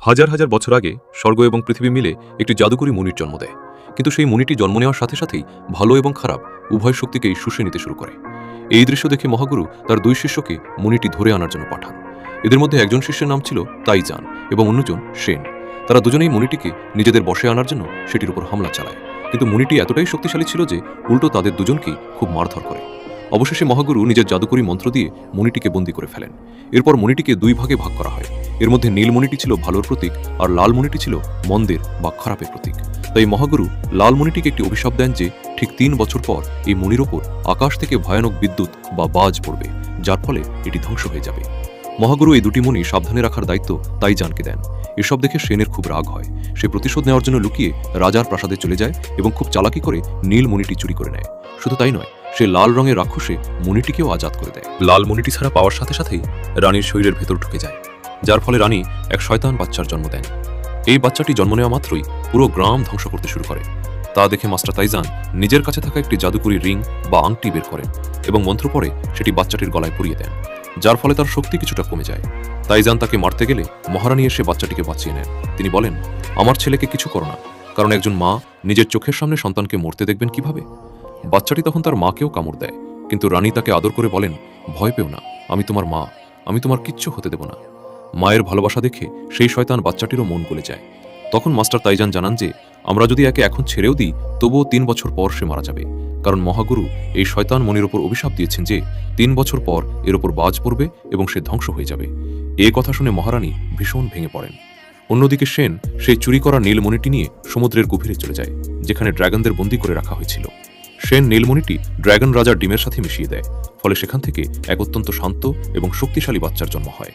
হাজার হাজার বছর আগে স্বর্গ এবং পৃথিবী মিলে একটি জাদুকরী মুনির জন্ম দেয়। কিন্তু সেই মুনিটি জন্ম নেওয়ার সাথে সাথেই ভালো এবং খারাপ উভয় শক্তিকেই শুষে নিতে শুরু করে। এই দৃশ্য দেখে মহাগুরু তার দুই শিষ্যকে মুনিটি ধরে আনার জন্য পাঠান। এদের মধ্যে একজন শিষ্যের নাম ছিল তাইজান এবং অন্যজন সেন। তারা দুজনেই মুনিটিকে নিজেদের বশে আনার জন্য সেটির উপর হামলা চালায়, কিন্তু মুনিটি এতটাই শক্তিশালী ছিল যে উল্টো তাদের দুজনকেই খুব মারধর করে। অবশেষে মহাগুরু নিজের জাদুকরী মন্ত্র দিয়ে মণিটিকে বন্দী করে ফেলেন। এরপর মণিটিকে দুই ভাগে ভাগ করা হয়। এর মধ্যে নীল মণিটি ছিল ভালোর প্রতীক, আর লাল মণিটি ছিল মন্দের বা খারাপের প্রতীক। তাই মহাগুরু লাল মণিটিকে একটি অভিশাপ দেন যে ঠিক 3 বছর পর এই মণির ওপর আকাশ থেকে ভয়ানক বিদ্যুৎ বা বাজ পড়বে, যার ফলে এটি ধ্বংস হয়ে যাবে। মহাগুরু এই দুটি মণি সাবধানে রাখার দায়িত্ব তাইজানকে দেন। এসব দেখে সেনের খুব রাগ হয়। সে প্রতিশোধ নেওয়ার জন্য লুকিয়ে রাজার প্রাসাদে চলে যায় এবং খুব চালাকি করে নীল মণিটি চুরি করে নেয়। শুধু তাই নয়, সে লাল রঙের রাক্ষসে মণিটিকেও আজাদ করে দেয়। লাল মণিটি ছাড়া পাওয়ার সাথে সাথেই রানীর শরীরের ভেতর ঢুকে যায়, যার ফলে রানী এক শয়তান বাচ্চার জন্ম দেন। এই বাচ্চাটি জন্ম নেওয়া মাত্রই পুরো গ্রাম ধ্বংস করতে শুরু করে। তা দেখে মাস্টার তাইজান নিজের কাছে থাকা একটি জাদুকরী রিং বা আংটি বের করেন এবং মন্ত্র পড়ে সেটি বাচ্চাটির গলায় পরিয়ে দেন, যার ফলে তার শক্তি কিছুটা কমে যায়। তাইজান তাকে মারতে গেলে মহারানী এসে বাচ্চাটিকে বাঁচিয়ে নেন। তিনি বলেন, আমার ছেলেকে কিছু করো না, কারণ একজন মা নিজের চোখের সামনে সন্তানকে মরতে দেখবেন কিভাবে। বাচ্চাটি তখন তার মাকেও কামড় দেয়, কিন্তু রানী তাকে আদর করে বলেন, ভয় পেও না, আমি তোমার মা, আমি তোমার কিচ্ছু হতে দেব না। মায়ের ভালোবাসা দেখে সেই শয়তান বাচ্চাটিরও মন গলে যায়। তখন মাস্টার তাইজান জানান যে আমরা যদি একে এখন ছেড়েও দিই তবুও 3 বছর পর সে মারা যাবে, কারণ মহাগুরু এই শয়তান মনির ওপর অভিশাপ দিয়েছেন যে 3 বছর পর এর ওপর বাজ পড়বে এবং সে ধ্বংস হয়ে যাবে। এ কথা শুনে মহারানী ভীষণ ভেঙে পড়েন। অন্যদিকে সেন সেই চুরি করা নীলমণিটি নিয়ে সমুদ্রের গভীরে চলে যায়, যেখানে ড্রাগনদের বন্দী করে রাখা হয়েছিল। সেন নীলমণিটি ড্রাগন রাজার ডিমের সাথে মিশিয়ে দেয়, ফলে সেখান থেকে এক অত্যন্ত শান্ত এবং শক্তিশালী বাচ্চার জন্ম হয়।